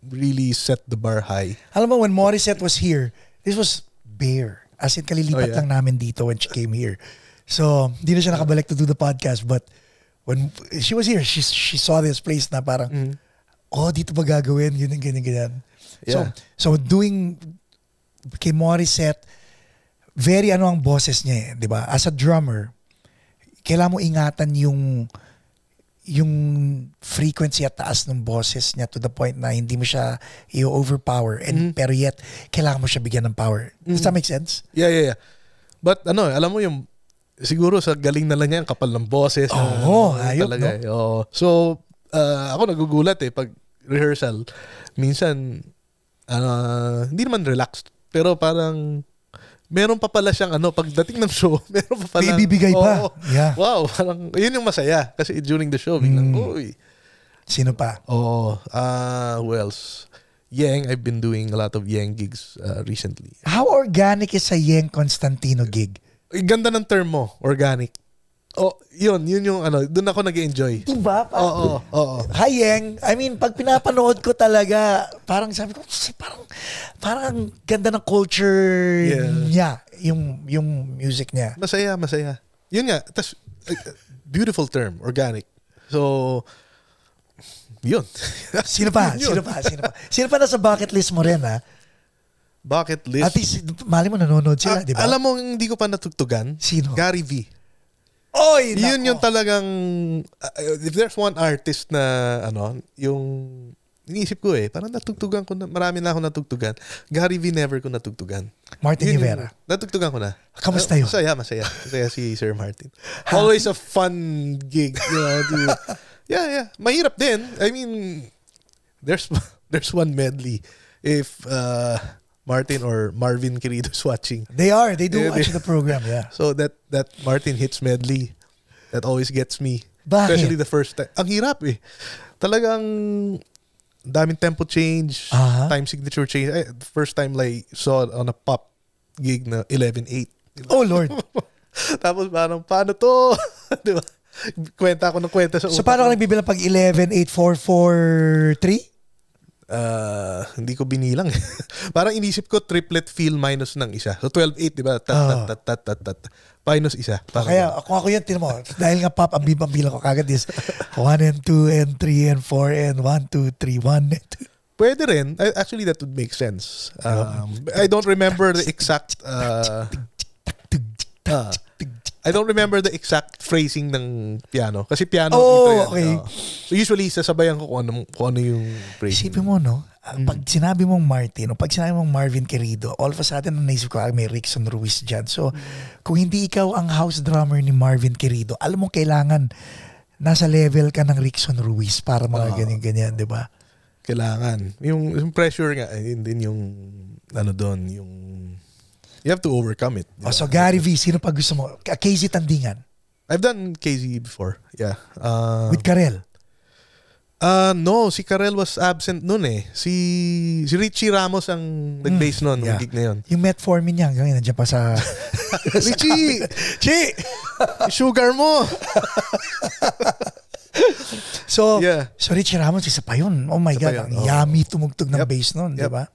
really set the bar high. Alam mo, when Morissette was here, this was bare. As in, kalilipat lang namin dito when she came here. So, hindi na siya nakabalik to do the podcast, but when she was here, she saw this place na parang, dito ba gagawin? Ganyan. Yeah. So doing kay Morissette, very ano ang boses niya, 'di ba? As a drummer, kailangan mo ingatan yung frequency at taas ng boses niya to the point na hindi mo siya i-overpower and pero yet kailangan mo siya bigyan ng power. Does that make sense? Yeah. But alam mo yung siguro sa galing na lang niya ang kapal ng boses. Ayop, talaga. no? So ako nagugulat pag rehearsal. Minsan hindi naman relaxed pero parang meron pa pala siyang pagdating ng show, meron pa pala. Bibigay pa. Yeah. Wow, parang yun yung masaya kasi during the show biglang Sino pa? Who else? Yang, I've been doing a lot of Yang gigs recently. How organic is a Yeng Constantino gig? Ganda ng term mo, organic. Yun yung doon ako nag-enjoy. Diba? Oo. Hi Yeng. I mean, pag pinapanood ko talaga, parang sabi ko, parang ganda ng culture niya, yung music niya. Masaya. Yun nga, tas beautiful term, organic. So, yun. Sino pa? Sino pa nasa bucket list mo rin, ha? Bucket list? At least, mali mo nanonood sila, di ba? Alam mo, hindi ko pa natugtugan. Sino? Gary V. Oy, yun yung talagang if there's one artist na yung iniisip ko parang natugtugan ko na, marami na ako natugtugan. Gary V never ko natugtugan. Martin Rivera. Natugtugan ko na. Kamusta yun? Masaya si Sir Martin. Always a fun gig, Yeah. Mahirap din. I mean, there's one medley if Martin or Marvin Querido is watching. They do watch the program, yeah. So that Martin hits medley, that always gets me. Bakit? Especially the first time. Ang hirap Talagang daming tempo change, time signature change. The first time saw on a pop gig na 11/8. Oh Lord. Tapos paano to? Di ba? Kwenta ako ng kwenta sa utak. So paano ka nagbibilang pag 11, 8, 4, 4, 3? Hindi ko binilang. Parang inisip ko triplet feel minus ng isa. So 12/8, di ba? Tat. Minus isa. Kaya kung ako yan, tinan mo, dahil nga pop, ang bilang ko kagad is 1 and 2 and 3 and 4 and 1, 2, 3, 1 and 2. Pwede rin. Actually, that would make sense. I don't remember the exact I don't remember the exact phrasing ng piano. Kasi piano. Okay. So usually, sasabayan ko kung ano yung phrasing. Isipin mo, no? Pag sinabi mong Martin o pag sinabi mong Marvin Querido, all of a sudden, naisip ko, may Rickson Ruiz dyan. So, kung hindi ikaw ang house drummer ni Marvin Querido, alam mo kailangan nasa level ka ng Rickson Ruiz para mga ganyan-ganyan, di ba? Kailangan. Yung pressure nga, yun din yung doon, yung you have to overcome it. So Gary V, sino pa gusto mo? KZ Tandingan. I've done KZ before. Yeah. With Karel? No, si Karel was absent noon Si Richie Ramos ang nag-bass noon, yung gig na yun. Yung metformin niya, hanggang nandiyan pa sa... Richie! Sugar mo! So Richie Ramos, isa pa yun. Oh my God, ang yummy tumugtog ng bass noon, di ba?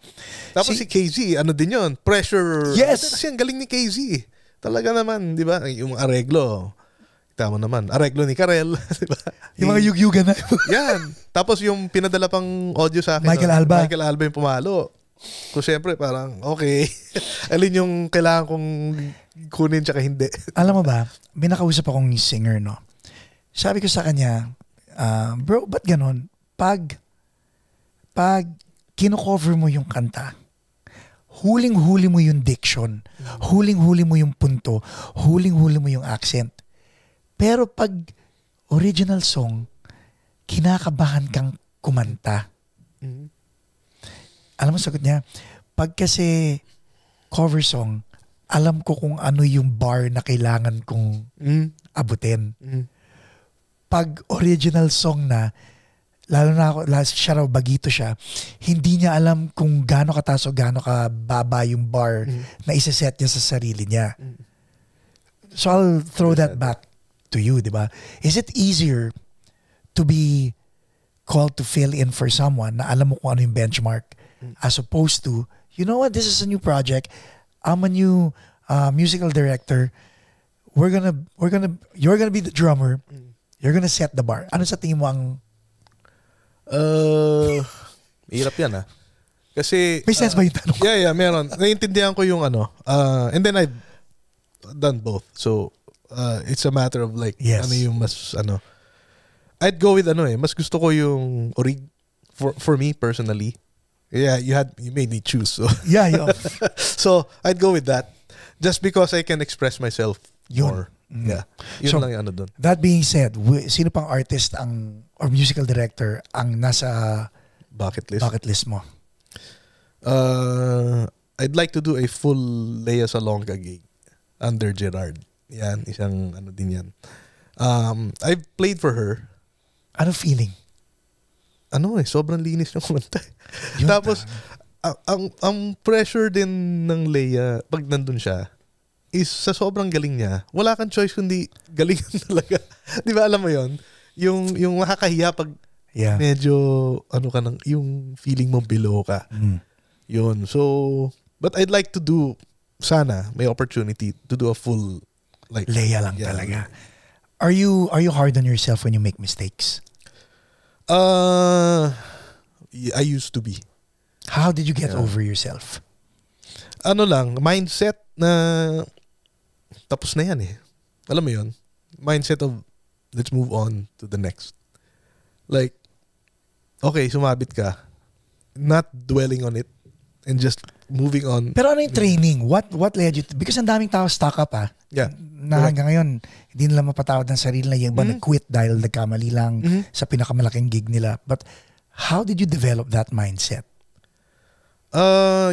Tapos si KZ, din yun? Pressure. Yes! Kasi ang galing ni KZ. Talaga naman, di ba? Yung areglo. Tama naman. Areglo ni Karel. Di ba? Yung mga yugyugan na. Yan. Tapos yung pinadala pang audio sa akin. Michael Alba yung pumalo. So syempre parang, okay. Alin yung kailangan kong kunin tsaka hindi. Alam mo ba, may nakausap akong singer, no? Sabi ko sa kanya, bro, ba't ganon? Pag kino-cover mo yung kanta, huling-huli mo yung diction, huling-huli mo yung punto, huling-huli mo yung accent. Pero pag original song, kinakabahan kang kumanta. Alam mo sagot niya, pag kasi cover song, alam ko kung ano yung bar na kailangan kong abutin. Pag original song na, lalo na ako, siya raw, bagito siya, hindi niya alam kung gaano kataas o gaano kababa yung bar na isa-set niya sa sarili niya. So I'll throw that back to you, di ba? Is it easier to be called to fill in for someone na alam mo kung ano yung benchmark as opposed to, you know what, this is a new project, I'm a new musical director, you're gonna be the drummer, you're gonna set the bar. Ano sa tingin mo ang... Hirap yan Kasi May sense ba yung tanong? yeah, meron. Naiintindihan ko yung ano. And then I've done both. So it's a matter of like Yes. ano yung mas ano. I'd go with ano mas gusto ko yung orig for me personally. Yeah, you made me choose. So Yeah. so I'd go with that just because I can express myself Yun. more. Yeah. Yun So, lang yung ano doon. That being said, sino pang artist or musical director ang nasa Bucket list. bucket list mo? I'd like to do a full Lea Salonga gig under Gerard. Yan, isang ano din yan. I've played for her. Ano feeling? Sobrang linis ng kumanta. Yun, Tapos, ang pressure din ng Lea pag nandun siya is sa sobrang galing niya, wala kang choice kundi galingan talaga. Di ba alam mo yon? Yung nakakahiya pag Yeah. medyo yung feeling mo below ka. Yun. So, but I'd like to do, sana, may opportunity to do a full, like, Lea lang talaga. Are you hard on yourself when you make mistakes? Yeah, I used to be. How did you get over yourself? Mindset na tapos na yan eh. Alam mo yun? Mindset of, let's move on to the next. Like, okay, sumabit ka. Not dwelling on it and just moving on. Pero ano yung training? What led you to? Because ang daming tao stuck up Yeah. na hanggang ngayon, hindi nila mapatawad ng sarili na yung iba nag-quit dahil nagkamali lang sa pinakamalaking gig nila. But how did you develop that mindset?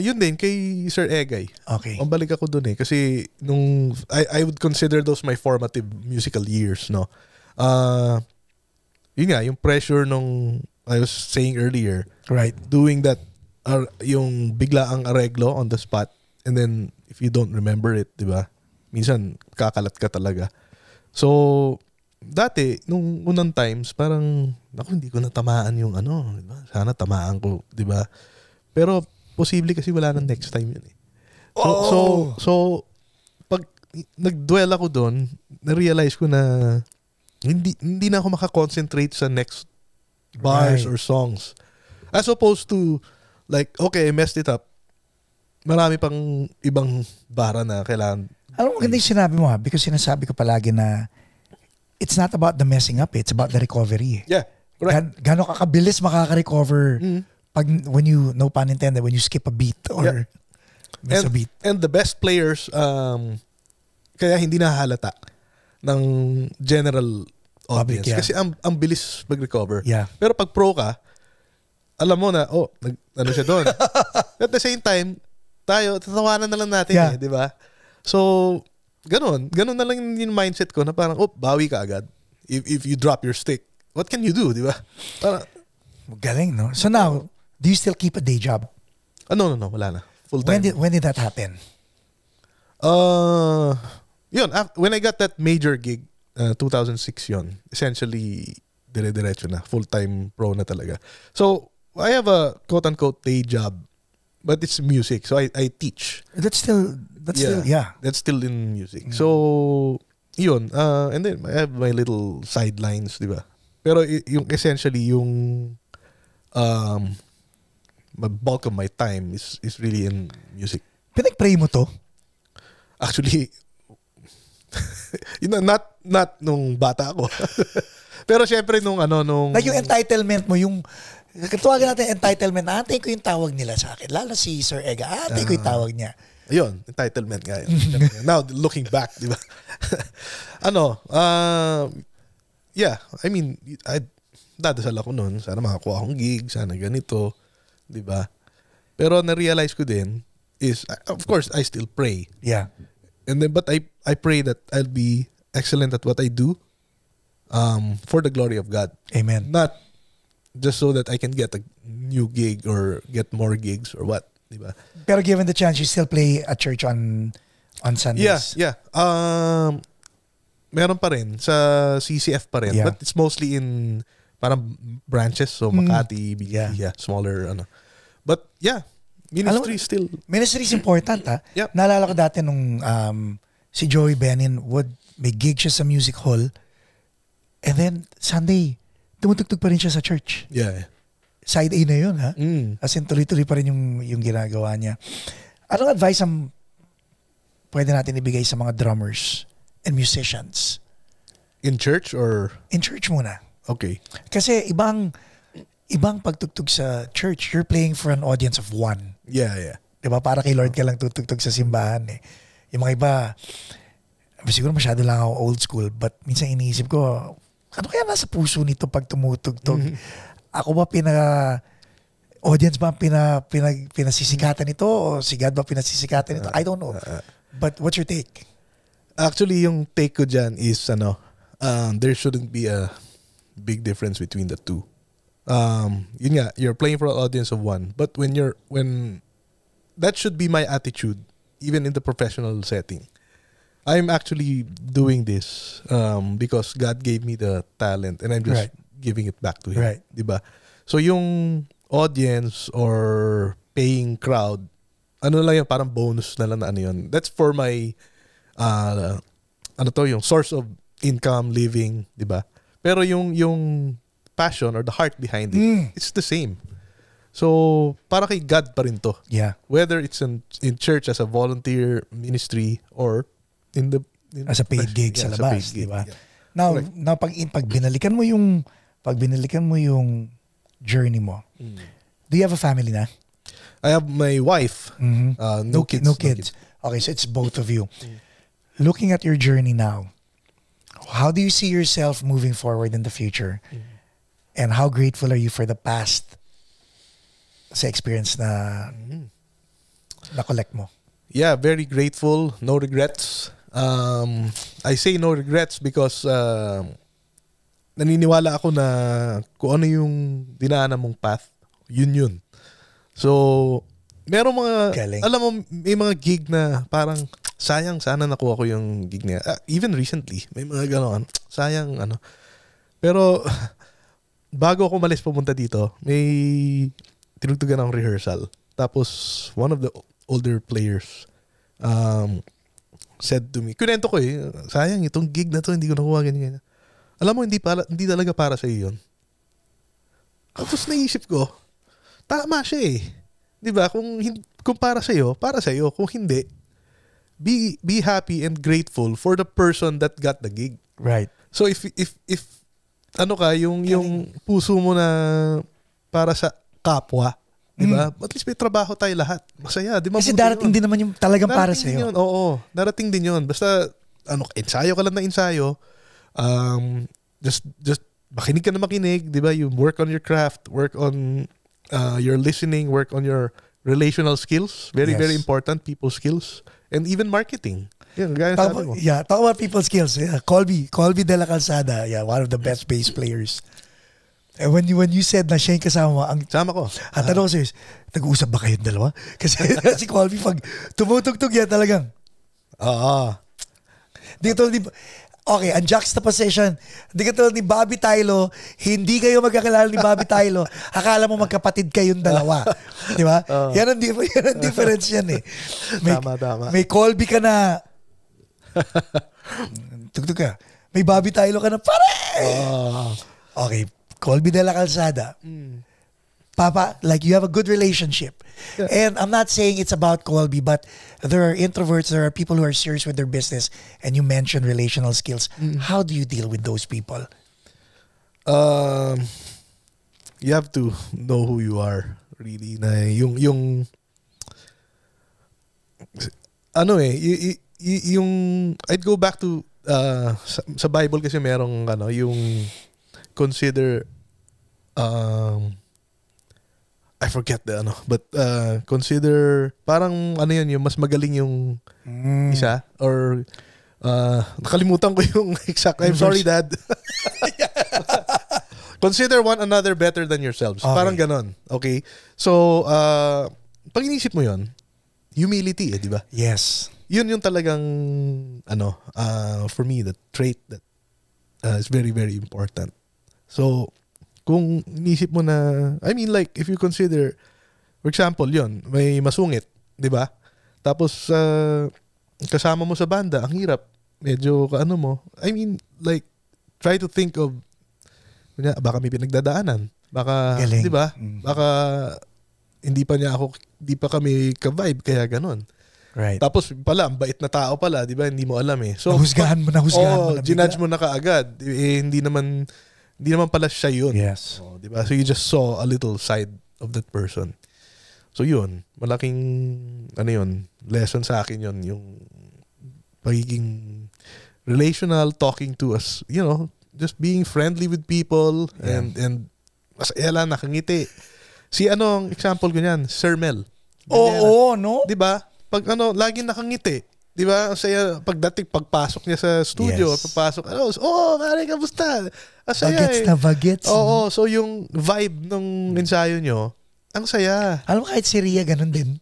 Yun din, kay Sir Egay. Okay. Pambalik ako dun eh. Kasi nung, I would consider those my formative musical years, no? Yun nga, yung pressure nung, I was saying earlier, Right. doing that, yung bigla ang areglo on the spot, and then, if you don't remember it, di ba? Minsan, kakalat ka talaga. So, dati, nung unang times, parang, hindi ko natamaan yung diba? Sana tamaan ko, di ba? Pero, posible kasi wala nang next time yun eh. So pag nag-dwell ako doon, na-realize ko na hindi na ako makakoncentrate sa next bars or songs. As opposed to, like, okay, I messed it up. Marami pang ibang bara na kailangan. Alam mo, ganda yung sinabi mo because sinasabi ko palagi na it's not about the messing up, it's about the recovery. Yeah, correct. Gano'n ka kabilis makaka-recover pag when you, no pun intended, when you skip a beat or miss a beat. And the best players, kaya hindi nahalata ng general audience. Public, Kasi ang bilis mag-recover. Yeah. Pero pag pro ka, alam mo na, ano siya doon. At the same time, tatawanan na lang natin di ba? So, ganun na lang yung mindset ko na parang, bawi ka agad. If you drop your stick, what can you do, di ba? Parang, galing, no? So now, do you still keep a day job? no, wala na. Full time. When did that happen? Yun, when I got that major gig, 2006 yun, essentially, dire-diretso na. Full-time pro na talaga. So, I have a quote-unquote day job, but it's music. So, I teach. That's still, That's still in music. So, yun. And then, I have my little sidelines, di ba? Pero, yung essentially, yung bulk of my time is really in music. Pinag-pray mo to? Actually, not nung bata ako. Pero syempre nung Like yung entitlement mo, yung tawagan natin entitlement, ate ko yung tawag nila sa akin. Lalo si Sir Ega, ate ko yung tawag niya. Ayun, entitlement nga yun. Now, looking back, di ba? Yeah, I mean, dadasal ako nun, sana makakuha akong gig, sana ganito, di ba? Pero na-realize ko din is, of course, I still pray. Yeah. And then, but I pray that I'll be excellent at what I do, for the glory of God. Amen. Not just so that I can get a new gig or get more gigs or what, diba? Pero given the chance, you still play at church on Sundays? Yeah. Meron pa rin sa CCF pa rin, but it's mostly in parang branches, so Makati, BGC, smaller But yeah, ministry still. Ministry is important, ha? Yep. Naalala ko dati nung si Joey Benin may gig siya sa music hall, and then Sunday tumutugtog pa rin siya sa church. Yeah. side A na yun, ha? Mm. As in, tuloy-tuloy pa rin yung ginagawa niya. Anong advice ang pwede natin ibigay sa mga drummers and musicians? In church or? In church muna. Okay. Kasi ibang pagtugtog sa church, you're playing for an audience of one. Yeah. Diba? Para kay Lord ka lang tutugtog sa simbahan eh. Yung mga iba, siguro masyado lang ako old school, but minsan iniisip ko, ano kaya nasa puso nito pag tumutugtog? Ako ba audience ba pinasisikatan nito? O si God ba pinasisikatan nito? I don't know. But what's your take? Actually, yung take ko dyan is, there shouldn't be a big difference between the two. Yun nga, you're playing for an audience of one. But when that should be my attitude, even in the professional setting. I'm actually doing this because God gave me the talent and I'm just giving it back to Him. Right. Diba? So yung audience or paying crowd, ano lang yun, parang bonus na lang na ano yun. That's for my, yung source of income, living, diba? Pero yung passion or the heart behind it, it's the same. So, para kay God pa rin to. Yeah. Whether it's in church as a volunteer ministry or as a paid gig sa labas, di ba? Yeah. Now pag binalikan mo yung journey mo. Do you have a family na? I have my wife. No kids. No kids. Okay, so it's both of you. Looking at your journey now, how do you see yourself moving forward in the future? And how grateful are you for the past sa experience na collect mo? Yeah, very grateful. No regrets. I say no regrets because naniniwala ako na kung ano yung dinaanan mong path, yun. So, merong mga, Galing. alam mo, may mga gig na parang, sayang, sana nakuha ko yung gig niya. Even recently, may mga gano'n, sayang, Pero, bago ako malis pumunta dito, may tinugtugan ng rehearsal. Tapos, one of the older players said to me, kunento ko sayang, itong gig na to, hindi ko nakuha, ganyan. Alam mo, hindi talaga para sa iyo yun. Tapos naisip ko, tama siya Di ba? Kung para sa iyo, para sa iyo. Kung hindi, be happy and grateful for the person that got the gig. Right. So if yung puso mo na para sa kapwa, di ba? At least may trabaho tayo lahat. Masaya, di ba? Kasi darating din naman yung talagang para sa iyo. Oo, darating din yun. Basta ensayo ka lang na ensayo. Just makinig ka na makinig, di ba? You work on your craft, work on your listening, work on your relational skills. Very, very important, people skills. And even marketing. Yan, gaya sabi mo. Yeah, talk about people skills. Yeah, Colby de la Calzada, one of the best bass players. And when you said na siya yung kasama mo, sama ko. Ang tanong ko sa'yo, nag-uusap ba kayong dalawa? Kasi si Colby, pag tumutugtog yan talagang, okay, ang juxtaposition, hindi ka tulad ni Bobby Tylo, hindi kayo magkakilala ni Bobby Tylo, akala mo magkapatid kayong dalawa. Di ba? Yan ang difference yan Tama. May Colby ka na, tugtog ka, may Bobby Tylo ka na, pare! Okay, Colby de la Calzada. Papa, like you have a good relationship. Yeah. And I'm not saying it's about Colby, but there are introverts, there are people who are serious with their business, and you mentioned relational skills. How do you deal with those people? You have to know who you are, really. Na yung I'd go back to sa Bible kasi merong yung consider I forget but consider parang yun, yung mas magaling yung isa or nakalimutan ko yung exact. I'm sorry, Dad. Consider one another better than yourselves. Okay. Parang ganon. Okay? So, pag inisip mo yun, humility, di ba? Yes. Yun yung talagang, for me, the trait that is very, very important. So, kung inisip mo na, I mean like, if you consider, for example, yun, may masungit, di ba? Tapos, kasama mo sa banda, ang hirap. Medyo, I mean, like, try to think of, baka may pinagdadaanan. Baka, Galing. di ba? Baka hindi pa kami ka-vibe, kaya ganun. Right. Tapos pala, ang bait na tao pala, di ba? Hindi mo alam eh. So, Nahusgahan mo na ginudge mo na kaagad. Hindi naman pala siya yun. Yes. Di ba? So you just saw a little side of that person. So yun, malaking lesson sa akin yun, yung pagiging relational, talking to us, just being friendly with people and masaya lang, nakangiti. Anong example ko niyan? Sir Mel. Oo, no? 'Di ba? Pag laging nakangiti. 'Di ba? Saya pagpasok niya sa studio, papasok, pare, kamusta? Asaya. Bagets. Oo, so yung vibe ng ensayo nyo, ang saya. Alam mo, kahit si Ria ganun din.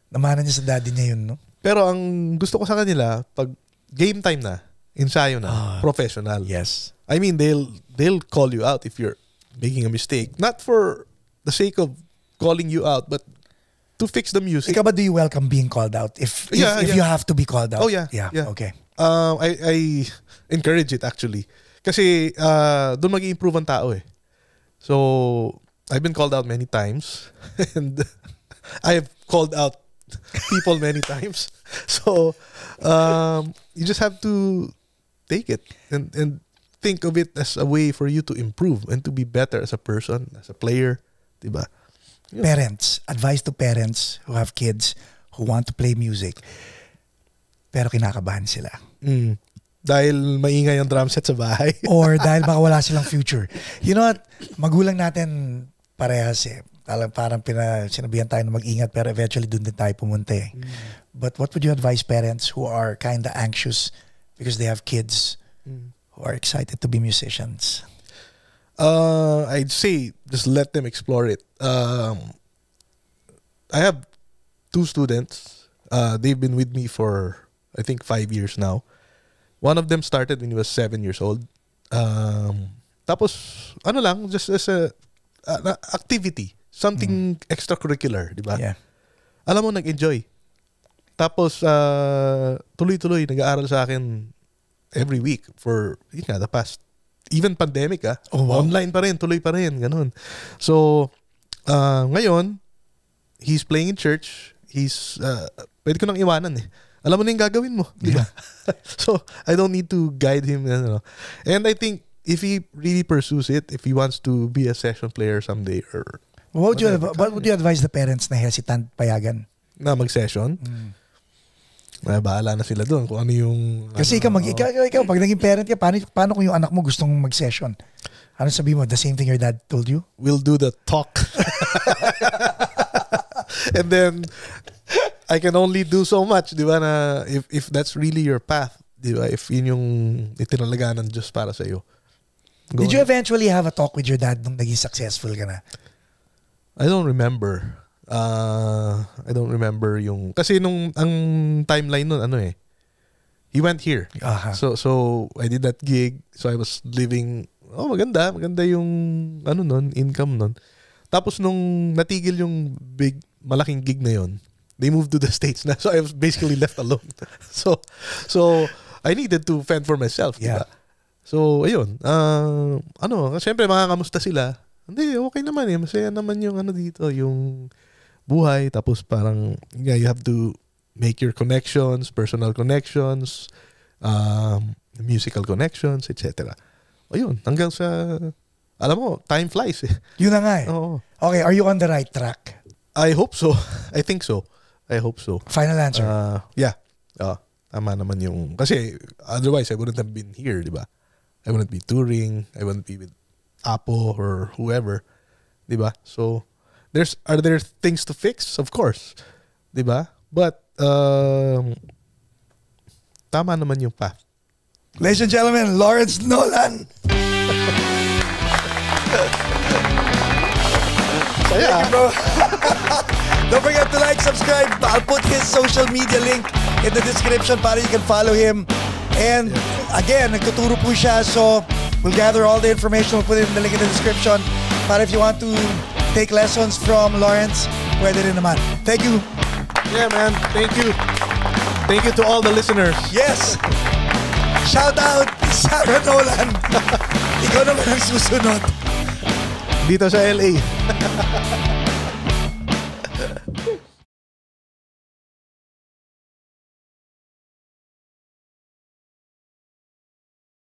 Namanan niya sa daddy niya yun, no? Pero ang gusto ko sa kanila, pag game time na, ensayo na, professional. Yes. I mean, they'll call you out if you're making a mistake. Not for the sake of calling you out, but to fix the music. Ikaw ba, do you welcome being called out? If you have to be called out? Oh, yeah. Okay. I encourage it actually. Kasi doon mag-i-improve ang tao eh. So, I've been called out many times. And I have called out people many times. So, you just have to take it and think of it as a way for you to improve and to be better as a person, as a player, diba? Parents, advice to parents who have kids who want to play music pero kinakabahan sila. Dahil maingay ang drum set sa bahay. Or dahil baka wala silang future. You know what? Magulang natin parehas eh. Parang sinabihan tayo na mag-ingat pero eventually dun din tayo pumunta eh. But what would you advise parents who are kinda anxious because they have kids who are excited to be musicians? I'd say just let them explore it. I have 2 students. They've been with me for I think 5 years now. One of them started when he was 7 years old. Tapos just as a activity, something extracurricular, di ba? Yeah. Alam mo, nag-enjoy. Tapos tuloy-tuloy nag-aaral sa akin every week for the past even pandemic online pa rin, tuloy pa rin, ganun. So ngayon he's playing in church. He's pwede ko nang iwanan eh. Alam mo na yung gagawin mo, di ba? So I don't need to guide him, And I think if he really pursues it, if he wants to be a session player someday or what would you advise the parents na hesitant payagan na mag-session? Bahala na sila doon kung ano yung... Kasi ikaw pag naging parent ka, paano kung yung anak mo gustong mag-session? Ano sabihin mo? The same thing your dad told you? We'll do the talk. And then, I can only do so much, di ba, na if that's really your path, di ba, if yun yung itinalaga ng Diyos para sa iyo. Did you eventually have a talk with your dad nung naging successful ka na? I don't remember. I don't remember yung... Kasi ang timeline nun, he went here. So I did that gig. So I was living... maganda yung income nun. Tapos nung natigil yung malaking gig na yon, they moved to the States na. So I was basically left alone. So I needed to fend for myself. Yeah. Diba? So ayun. Siyempre makakamusta sila. Hindi, okay naman eh. Masaya naman yung dito, yung buhay. Tapos parang, you have to make your connections, personal connections, musical connections, etc. Ayun, hanggang sa, alam mo, time flies eh. Yun na nga eh. Oo. Okay, are you on the right track? I hope so. I think so. I hope so. Final answer. Yeah. Tama naman yung, kasi otherwise I wouldn't have been here, di ba? I wouldn't be touring. I wouldn't be with Apo or whoever. Di ba? So, are there things to fix? Of course. Di ba? But, tama naman yung path. Ladies and gentlemen, Lawrence Nolan. Saya. Thank you, bro. Don't forget to like, subscribe. I'll put his social media link in the description para you can follow him. And again, nagtuturo po siya. So, we'll gather all the information. We'll put it in the link in the description. Para if you want to take lessons from Lawrence, pwede rin naman. Thank you. Yeah, man. Thank you. Thank you to all the listeners. Yes. Shout out, Sarah Nolan. Ikaw naman ang susunod. dito sa LA.